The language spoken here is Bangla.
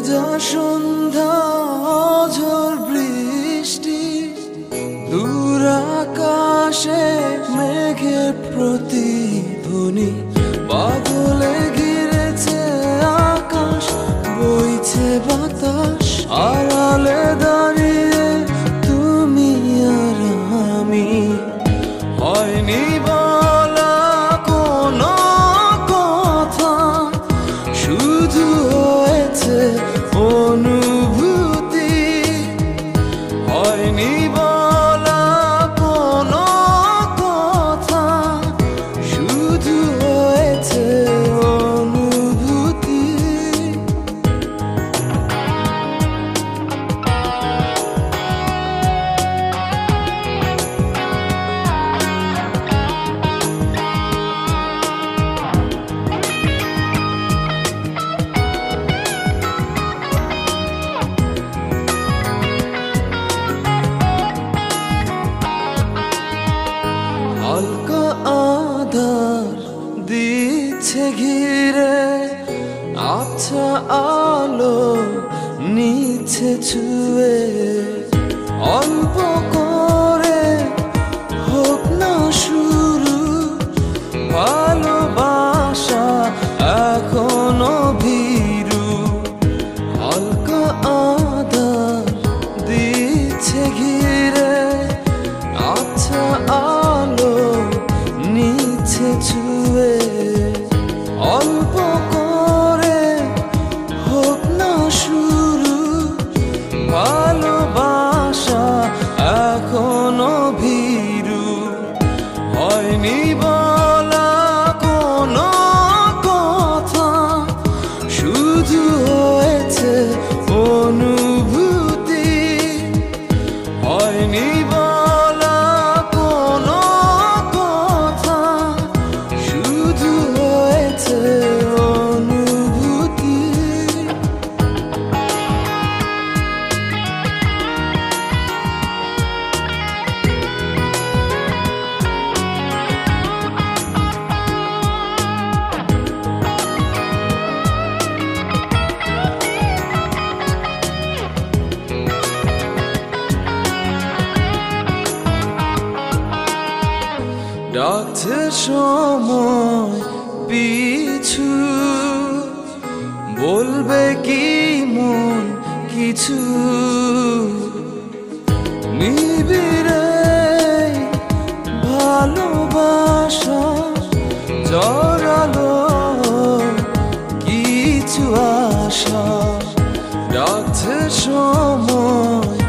ভেজা সন্ধ্যা ঝড় বৃষ্টি দূর আকাশে মেঘের প্রতিধ্বনি বাদলে ঘিরেছে আকাশ বইছে বাতাস আড়ালে দাঁড়িয়ে তুমি আর আমি হয়নি বলা কোনো কথা শুধু হয়েছে অনুভূতি হয়নি বলা কোনো কথা শুধু হয়েছে অনুভূতি হালকা আধার দিচ্ছে ঘিরে আচ্ছা আলো নিচ্ছে ছুঁয়ে অল্প করে হোক না শুরু ভালোবাসা এখনো ভীরু হালকা আধার দিচ্ছে ঘিরে আচ্ছা আলো নিচ্ছে ছুঁয়ে অল্প করে হোক না শুরু ভালোবাসা এখনো ভীরু হয়নি বলা কোনো কথা শুধু হয়েছে অনুভূতি হয়নি বলা কোনো কথা শুধু হয়েছে অনুভূতি ডাকছে সময় পিছু বলবে কি মন কিছু নিবিড়ে ভালোবাসা জড়ালো কিছু আশা ডাকছে সময়